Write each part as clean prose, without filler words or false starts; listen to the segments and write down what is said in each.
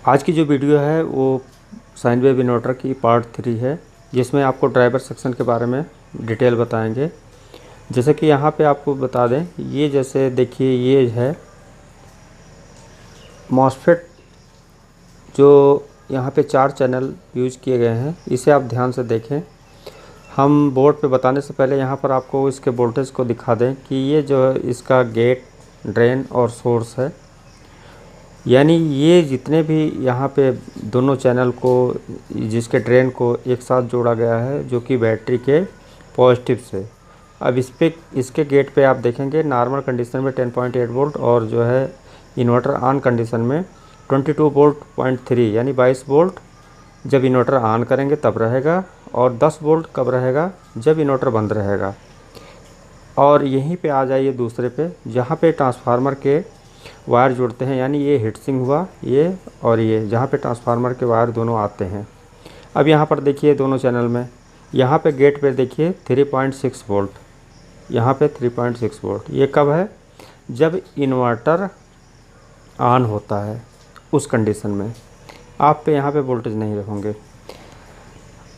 आज की जो वीडियो है वो साइन वेव इन्वर्टर की पार्ट 3 है, जिसमें आपको ड्राइवर सेक्शन के बारे में डिटेल बताएंगे। जैसे कि यहाँ पे आपको बता दें, ये जैसे देखिए ये है मॉसफेट, जो यहाँ पे 4 चैनल यूज किए गए हैं। इसे आप ध्यान से देखें। हम बोर्ड पे बताने से पहले यहाँ पर आपको इसके वोल्टेज को दिखा दें कि ये जो है इसका गेट, ड्रेन और सोर्स है। यानी ये जितने भी यहाँ पे दोनों चैनल को, जिसके ड्रेन को एक साथ जोड़ा गया है, जो कि बैटरी के पॉजिटिव से। अब इसके गेट पे आप देखेंगे नॉर्मल कंडीशन में 10.8 वोल्ट, और जो है इन्वर्टर ऑन कंडीशन में 22 वोल्ट पॉइंट 3 यानी 22 वोल्ट जब इन्वर्टर ऑन करेंगे तब रहेगा, और 10 वोल्ट कब रहेगा, जब इन्वर्टर बंद रहेगा। और यहीं पे आ जाइए दूसरे पे, जहाँ पे ट्रांसफार्मर के वायर जुड़ते हैं, यानी ये हीटसिंक हुआ ये, और ये जहाँ पे ट्रांसफार्मर के वायर दोनों आते हैं। अब यहाँ पर देखिए दोनों चैनल में, यहाँ पे गेट पे देखिए 3.6 वोल्ट, यहाँ पे 3.6 वोल्ट। ये कब है? जब इन्वर्टर ऑन होता है उस कंडीशन में। आप पे यहाँ पे वोल्टेज नहीं रहोगे।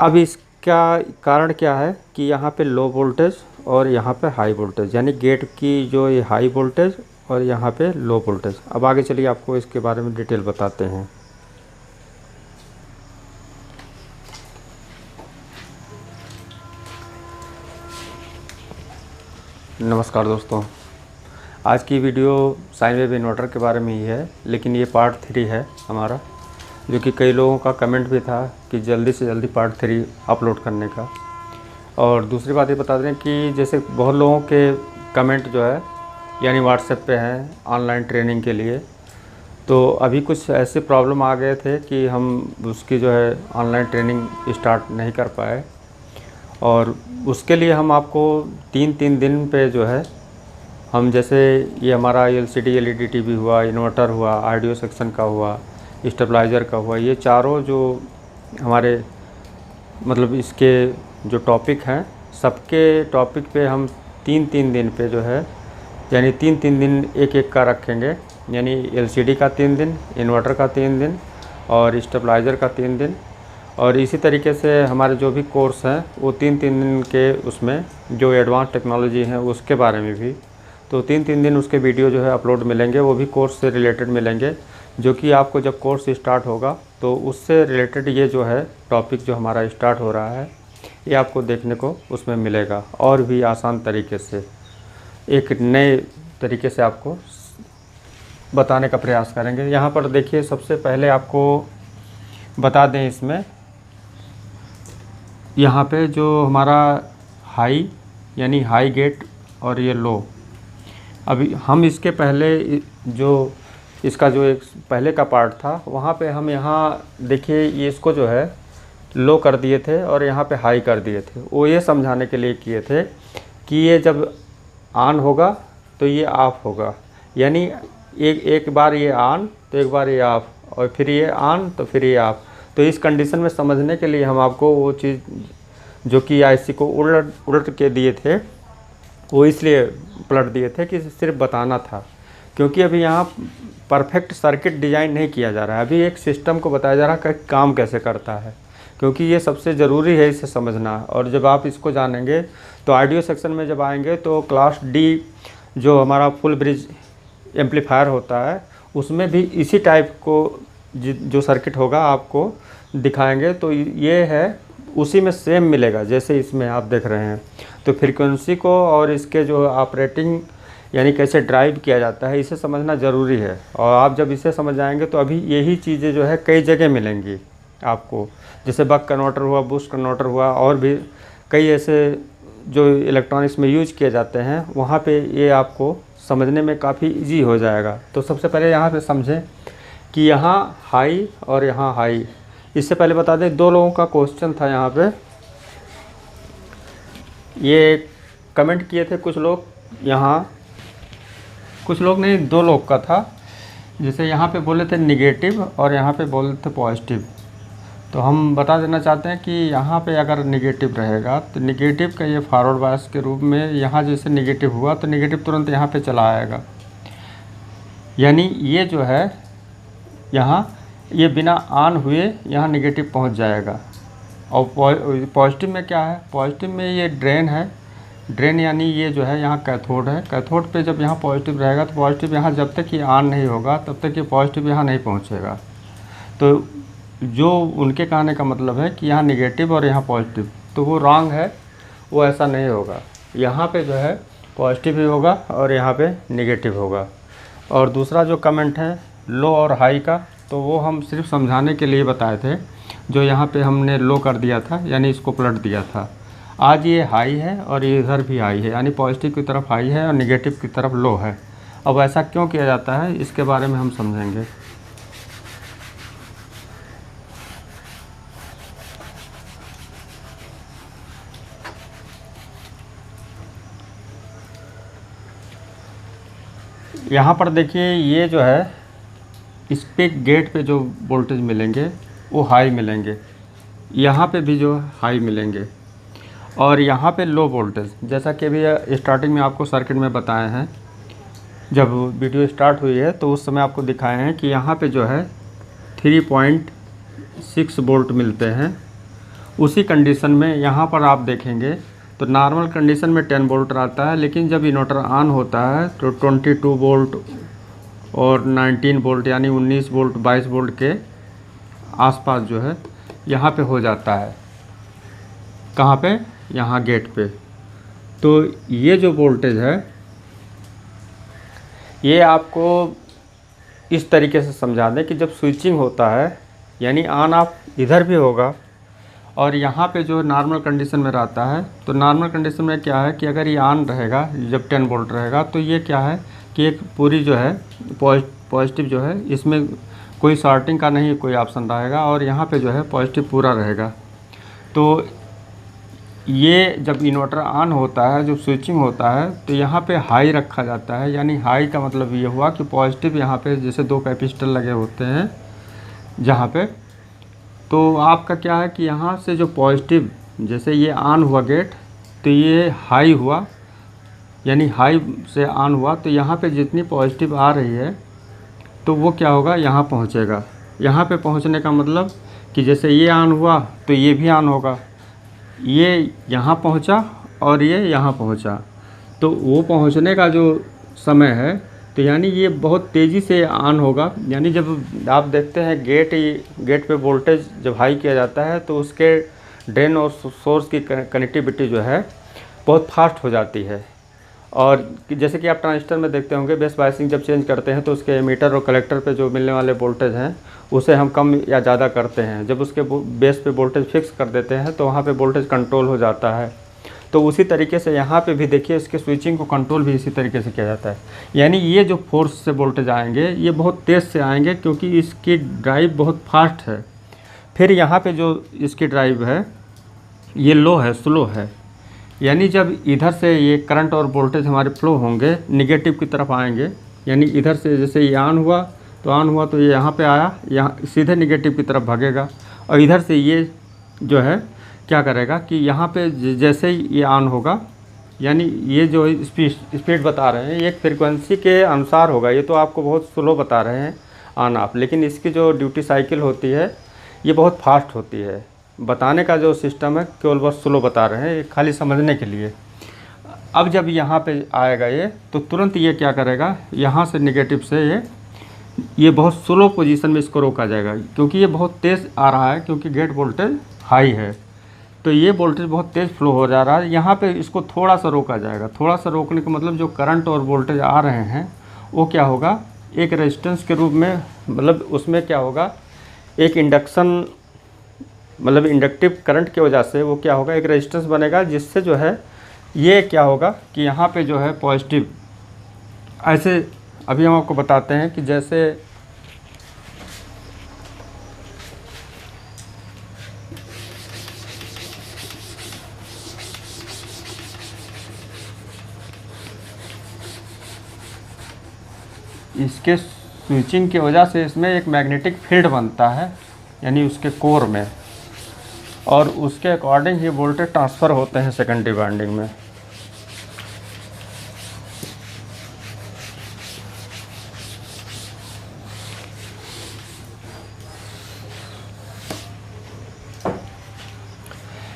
अब इसका कारण क्या है कि यहाँ पे लो वोल्टेज और यहाँ पे हाई वोल्टेज, यानी गेट की जो ये हाई वोल्टेज और यहाँ पे लो वोल्टेज। अब आगे चलिए आपको इसके बारे में डिटेल बताते हैं। नमस्कार दोस्तों, आज की वीडियो साइन वेव इन्वर्टर के बारे में ही है, लेकिन ये पार्ट 3 है हमारा, जो कि कई लोगों का कमेंट भी था कि जल्दी से जल्दी पार्ट 3 अपलोड करने का। और दूसरी बात ये बता दें कि जैसे बहुत लोगों के कमेंट जो है यानी व्हाट्सएप पे हैं ऑनलाइन ट्रेनिंग के लिए, तो अभी कुछ ऐसे प्रॉब्लम आ गए थे कि हम उसकी जो है ऑनलाइन ट्रेनिंग स्टार्ट नहीं कर पाए। और उसके लिए हम आपको 3 दिन पे जो है, हम जैसे ये हमारा LCD LED टीवी हुआ, इन्वर्टर हुआ, ऑडियो सेक्शन का हुआ, स्टेबलाइज़र का हुआ, ये चारों जो हमारे मतलब इसके जो टॉपिक हैं, सबके टॉपिक पे हम 3 दिन पे जो है, यानी 3 दिन एक का रखेंगे। यानी LCD का 3 दिन, इन्वर्टर का 3 दिन और स्टेबलाइज़र का 3 दिन। और इसी तरीके से हमारे जो भी कोर्स हैं वो 3 दिन के, उसमें जो एडवांस टेक्नोलॉजी हैं उसके बारे में भी, तो 3 दिन उसके वीडियो जो है अपलोड मिलेंगे। वो भी कोर्स से रिलेटेड मिलेंगे, जो कि आपको जब कोर्स स्टार्ट होगा तो उससे रिलेटेड ये जो है टॉपिक जो हमारा स्टार्ट हो रहा है, ये आपको देखने को उसमें मिलेगा। और भी आसान तरीके से, एक नए तरीके से आपको बताने का प्रयास करेंगे। यहाँ पर देखिए, सबसे पहले आपको बता दें, इसमें यहाँ पे जो हमारा हाई यानी हाई गेट और ये लो। अभी हम इसके पहले जो इसका जो एक पहले का पार्ट था, वहाँ पे हम यहाँ देखिए ये इसको जो है लो कर दिए थे और यहाँ पे हाई कर दिए थे। वो ये समझाने के लिए किए थे कि ये जब ऑन होगा तो ये ऑफ़ होगा, यानी एक बार ये ऑन तो एक बार ये ऑफ़, और फिर ये ऑन तो फिर ये ऑफ़। तो इस कंडीशन में समझने के लिए हम आपको वो चीज़ जो कि IC को उलट के दिए थे, वो इसलिए पलट दिए थे कि सिर्फ बताना था, क्योंकि अभी यहाँ परफेक्ट सर्किट डिज़ाइन नहीं किया जा रहा है। अभी एक सिस्टम को बताया जा रहा है कि काम कैसे करता है, क्योंकि ये सबसे ज़रूरी है इसे समझना। और जब आप इसको जानेंगे तो ऑडियो सेक्शन में जब आएंगे तो क्लास D जो हमारा फुल ब्रिज एम्पलीफायर होता है, उसमें भी इसी टाइप को जो सर्किट होगा आपको दिखाएंगे। तो ये है, उसी में सेम मिलेगा जैसे इसमें आप देख रहे हैं। तो फ्रीक्वेंसी को और इसके जो ऑपरेटिंग यानी कैसे ड्राइव किया जाता है, इसे समझना ज़रूरी है। और आप जब इसे समझ जाएंगे तो अभी यही चीज़ें जो है कई जगह मिलेंगी आपको, जैसे बक कन्वर्टर हुआ, बूस्ट कन्वर्टर हुआ, और भी कई ऐसे जो इलेक्ट्रॉनिक्स में यूज किए जाते हैं, वहाँ पे ये आपको समझने में काफ़ी इजी हो जाएगा। तो सबसे पहले यहाँ पे समझें कि यहाँ हाई और यहाँ हाई। इससे पहले बता दें, 2 लोगों का क्वेश्चन था यहाँ पे, ये कमेंट किए थे कुछ लोग, यहाँ कुछ लोग नहीं, 2 लोग का था। जैसे यहाँ पे बोले थे निगेटिव और यहाँ पे बोले थे पॉजिटिव। तो हम बता देना चाहते हैं कि यहाँ पे अगर निगेटिव रहेगा तो निगेटिव का ये फॉरवर्ड बायस के रूप में, यहाँ जैसे निगेटिव हुआ तो निगेटिव तुरंत यहाँ पे चला आएगा। यानी ये जो है यहाँ ये बिना ऑन हुए यहाँ नेगेटिव पहुँच जाएगा। और पॉजिटिव में क्या है, पॉजिटिव में ये ड्रेन है, ड्रेन यानी ये जो है यहाँ कैथोड है। कैथोड पे जब यहाँ पॉजिटिव रहेगा तो पॉजिटिव यहाँ जब तक ये ऑन नहीं होगा तब तक ये पॉजिटिव यहाँ नहीं पहुँचेगा। तो जो उनके कहने का मतलब है कि यहाँ नेगेटिव और यहाँ पॉजिटिव, तो वो रॉन्ग है, वो ऐसा नहीं होगा। यहाँ पे जो है पॉजिटिव भी होगा और यहाँ पे नेगेटिव होगा। और दूसरा जो कमेंट है लो और हाई का, तो वो हम सिर्फ समझाने के लिए बताए थे। जो यहाँ पे हमने लो कर दिया था यानी इसको पलट दिया था। आज ये हाई है और ये इधर भी हाई है, यानी पॉजिटिव की तरफ हाई है और नेगेटिव की तरफ लो है। अब ऐसा क्यों किया जाता है इसके बारे में हम समझेंगे। यहाँ पर देखिए ये जो है इस पे गेट पे जो वोल्टेज मिलेंगे वो हाई मिलेंगे, यहाँ पे भी जो हाई मिलेंगे और यहाँ पे लो वोल्टेज, जैसा कि अभी स्टार्टिंग में आपको सर्किट में बताए हैं। जब वीडियो स्टार्ट हुई है तो उस समय आपको दिखाए हैं कि यहाँ पे जो है 3.6 वोल्ट मिलते हैं। उसी कंडीशन में यहाँ पर आप देखेंगे तो नॉर्मल कंडीशन में 10 वोल्ट आता है, लेकिन जब इन्वर्टर ऑन होता है तो 22 वोल्ट और 19 वोल्ट यानी 19 वोल्ट 22 वोल्ट के आसपास जो है यहाँ पे हो जाता है। कहाँ पे, यहाँ गेट पे। तो ये जो वोल्टेज है ये आपको इस तरीके से समझा दें कि जब स्विचिंग होता है यानी ऑन ऑफ इधर भी होगा और यहाँ पे जो नॉर्मल कंडीशन में रहता है, तो नॉर्मल कंडीशन में क्या है कि अगर ये ऑन रहेगा जब 10 वोल्ट रहेगा तो ये क्या है कि एक पूरी जो है पॉजिटिव जो है इसमें कोई शॉर्टिंग का नहीं कोई ऑप्शन रहेगा और यहाँ पे जो है पॉजिटिव पूरा रहेगा। तो ये जब इन्वर्टर ऑन होता है, जब स्विचिंग होता है तो यहाँ पे हाई रखा जाता है, यानी हाई का मतलब ये हुआ कि पॉजिटिव यहाँ पे जैसे 2 कैपेसिटर लगे होते हैं जहाँ पे, तो आपका क्या है कि यहाँ से जो पॉजिटिव जैसे ये ऑन हुआ गेट तो ये हाई हुआ, यानी हाई से ऑन हुआ तो यहाँ पे जितनी पॉजिटिव आ रही है तो वो क्या होगा यहाँ पहुँचेगा। यहाँ पे पहुँचने का मतलब कि जैसे ये ऑन हुआ तो ये भी ऑन होगा, ये यहाँ पहुँचा और ये यहाँ पहुँचा, तो वो पहुँचने का जो समय है तो यानी ये बहुत तेज़ी से ऑन होगा। यानी जब आप देखते हैं गेट पे वोल्टेज जब हाई किया जाता है तो उसके ड्रेन और सोर्स की कनेक्टिविटी जो है बहुत फास्ट हो जाती है। और जैसे कि आप ट्रांजिस्टर में देखते होंगे बेस बायसिंग जब चेंज करते हैं तो उसके एमीटर और कलेक्टर पे जो मिलने वाले वोल्टेज हैं उसे हम कम या ज़्यादा करते हैं। जब उसके बेस पे वोल्टेज फिक्स कर देते हैं तो वहाँ पे वोल्टेज कंट्रोल हो जाता है। तो उसी तरीके से यहाँ पे भी देखिए इसके स्विचिंग को कंट्रोल भी इसी तरीके से किया जाता है। यानी ये जो फोर्स से वोल्टेज आएंगे ये बहुत तेज़ से आएंगे क्योंकि इसकी ड्राइव बहुत फास्ट है। फिर यहाँ पे जो इसकी ड्राइव है ये लो है, स्लो है, यानी जब इधर से ये करंट और वोल्टेज हमारे फ्लो होंगे निगेटिव की तरफ आएंगे, यानी इधर से जैसे ये ऑन हुआ तो ये यहाँ पे आया, यहाँ सीधे निगेटिव की तरफ भागेगा और इधर से ये जो है क्या करेगा कि यहाँ पे जैसे ही ये ऑन होगा, यानी ये जो स्पीड बता रहे हैं ये एक फ्रीक्वेंसी के अनुसार होगा। ये तो आपको बहुत स्लो बता रहे हैं ऑन ऑफ, लेकिन इसकी जो ड्यूटी साइकिल होती है ये बहुत फास्ट होती है। बताने का जो सिस्टम है केवल बस स्लो बता रहे हैं, ये खाली समझने के लिए। अब जब यहाँ पे आएगा ये तो तुरंत ये क्या करेगा, यहाँ से नेगेटिव से ये बहुत स्लो पोजीशन में इसको रोका जाएगा क्योंकि ये बहुत तेज़ आ रहा है, क्योंकि गेट वोल्टेज हाई है तो ये वोल्टेज बहुत तेज़ फ्लो हो जा रहा है। यहाँ पे इसको थोड़ा सा रोका जाएगा। थोड़ा सा रोकने का मतलब जो करंट और वोल्टेज आ रहे हैं वो क्या होगा, एक रेजिस्टेंस के रूप में, मतलब उसमें क्या होगा एक इंडक्शन, मतलब इंडक्टिव करंट की वजह से वो क्या होगा एक रेजिस्टेंस बनेगा, जिससे जो है ये क्या होगा कि यहाँ पे जो है पॉजिटिव, ऐसे अभी हम आपको बताते हैं कि जैसे इसके स्विचिंग की वजह से इसमें एक मैग्नेटिक फील्ड बनता है, यानी उसके कोर में, और उसके अकॉर्डिंग ही वोल्टेज ट्रांसफ़र होते हैं सेकेंडरी वाइंडिंग में।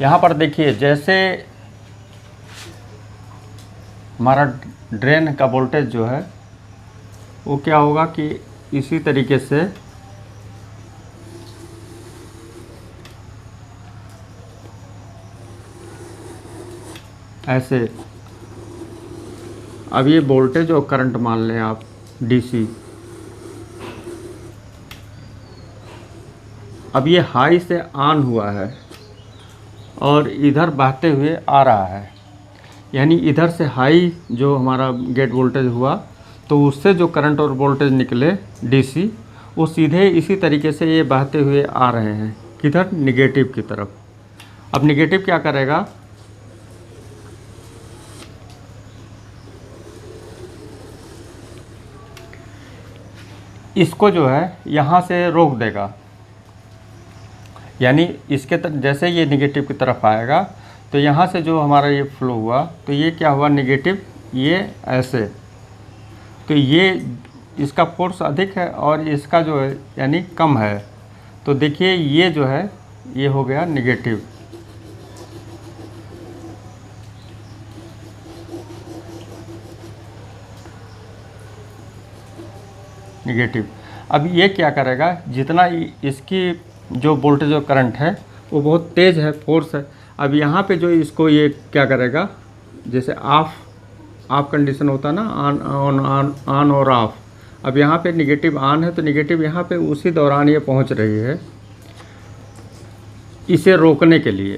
यहाँ पर देखिए जैसे हमारा ड्रेन का वोल्टेज जो है वो क्या होगा कि इसी तरीके से ऐसे, अब ये वोल्टेज और करंट मान लें आप डीसी, अब ये हाई से ऑन हुआ है और इधर बहते हुए आ रहा है, यानी इधर से हाई जो हमारा गेट वोल्टेज हुआ तो उससे जो करंट और वोल्टेज निकले डीसी, वो सीधे इसी तरीके से ये बहते हुए आ रहे हैं किधर, निगेटिव की तरफ। अब निगेटिव क्या करेगा, इसको जो है यहाँ से रोक देगा, यानी इसके जैसे ये निगेटिव की तरफ आएगा तो यहाँ से जो हमारा ये फ्लो हुआ तो ये क्या हुआ नेगेटिव, ये ऐसे, तो ये इसका फोर्स अधिक है और इसका जो है यानी कम है, तो देखिए ये जो है ये हो गया नेगेटिव। अब ये क्या करेगा, जितना इसकी जो वोल्टेज और करंट है वो बहुत तेज़ है, फोर्स है। अब यहाँ पे जो इसको ये क्या करेगा, जैसे ऑफ कंडीशन होता ना, ऑन और ऑफ, अब यहाँ पे निगेटिव ऑन है तो निगेटिव यहाँ पे उसी दौरान ये पहुँच रही है इसे रोकने के लिए,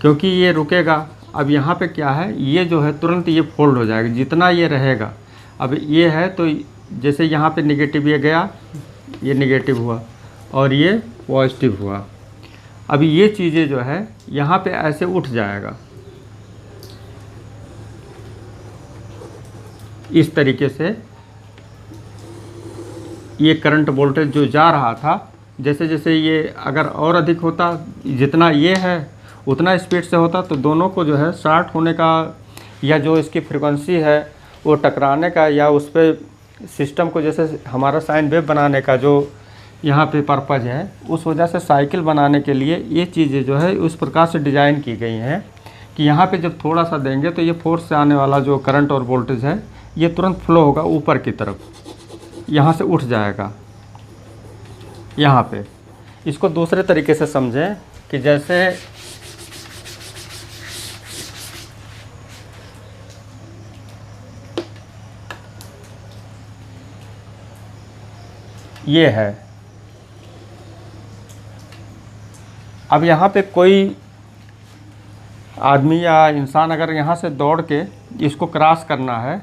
क्योंकि ये रुकेगा। अब यहाँ पे क्या है, ये जो है तुरंत ये फोल्ड हो जाएगा जितना ये रहेगा। अब ये है तो जैसे यहाँ पे निगेटिव ये गया, ये निगेटिव हुआ और ये पॉजिटिव हुआ। अब ये चीज़ें जो है यहाँ पे ऐसे उठ जाएगा इस तरीके से। ये करंट वोल्टेज जो जा रहा था, जैसे जैसे ये अगर और अधिक होता, जितना ये है उतना स्पीड से होता, तो दोनों को जो है शॉर्ट होने का या जो इसकी फ्रीक्वेंसी है वो टकराने का, या उस पर सिस्टम को जैसे हमारा साइन वेव बनाने का जो यहाँ पे पर्पज़ है, उस वजह से साइकिल बनाने के लिए ये चीज़ें जो है उस प्रकार से डिज़ाइन की गई हैं कि यहाँ पे जब थोड़ा सा देंगे तो ये फोर्स से आने वाला जो करंट और वोल्टेज है ये तुरंत फ्लो होगा ऊपर की तरफ, यहाँ से उठ जाएगा यहाँ पे। इसको दूसरे तरीके से समझें कि जैसे ये है, अब यहाँ पे कोई आदमी या इंसान अगर यहाँ से दौड़ के इसको क्रॉस करना है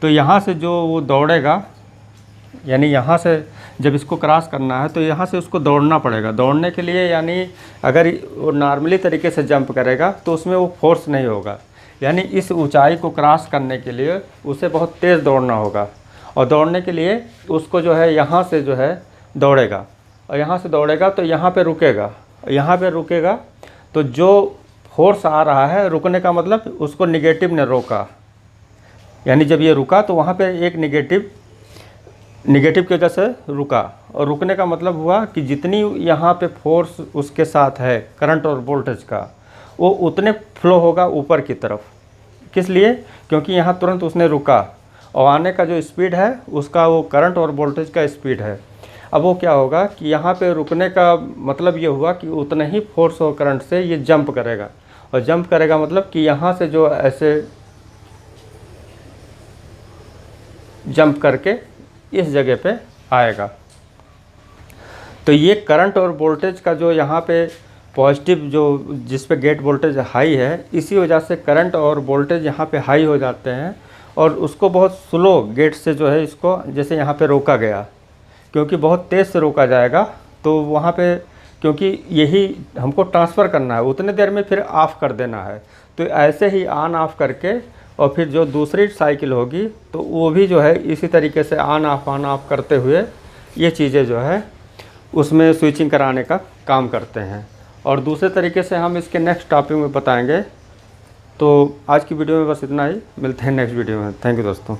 तो यहाँ से जो वो दौड़ेगा, यानी यहाँ से जब इसको क्रॉस करना है तो यहाँ से उसको दौड़ना पड़ेगा। दौड़ने के लिए यानी अगर वो नॉर्मली तरीके से जंप करेगा तो उसमें वो फोर्स नहीं होगा, यानी इस ऊंचाई को क्रॉस करने के लिए उसे बहुत तेज़ दौड़ना होगा। और दौड़ने के लिए उसको जो है यहाँ से जो है दौड़ेगा, और यहाँ से दौड़ेगा तो यहाँ पे रुकेगा, यहाँ पे रुकेगा तो जो फोर्स आ रहा है, रुकने का मतलब उसको निगेटिव ने रोका, यानी जब ये रुका तो वहाँ पे एक निगेटिव की वजह से रुका, और रुकने का मतलब हुआ कि जितनी यहाँ पे फोर्स उसके साथ है करंट और वोल्टेज का, वो उतने फ्लो होगा ऊपर की तरफ। किस लिए, क्योंकि यहाँ तुरंत उसने रुका और आने का जो स्पीड है उसका वो करंट और वोल्टेज का स्पीड है। अब वो क्या होगा कि यहाँ पे रुकने का मतलब ये हुआ कि उतना ही फोर्स और करंट से ये जंप करेगा, और जंप करेगा मतलब कि यहाँ से जो ऐसे जंप करके इस जगह पे आएगा। तो ये करंट और वोल्टेज का जो यहाँ पे पॉजिटिव जो जिस पे गेट वोल्टेज हाई है, इसी वजह से करंट और वोल्टेज यहाँ पे हाई हो जाते हैं, और उसको बहुत स्लो गेट से जो है इसको जैसे यहाँ पे रोका गया, क्योंकि बहुत तेज़ से रोका जाएगा तो वहाँ पे, क्योंकि यही हमको ट्रांसफ़र करना है उतने देर में फिर ऑफ़ कर देना है, तो ऐसे ही ऑन ऑफ़ करके और फिर जो दूसरी साइकिल होगी तो वो भी जो है इसी तरीके से ऑन ऑफ़ करते हुए ये चीज़ें जो है उसमें स्विचिंग कराने का काम करते हैं। और दूसरे तरीके से हम इसके नेक्स्ट टॉपिक में बताएंगे। तो आज की वीडियो में बस इतना ही, मिलते हैं नेक्स्ट वीडियो में। थैंक यू दोस्तों।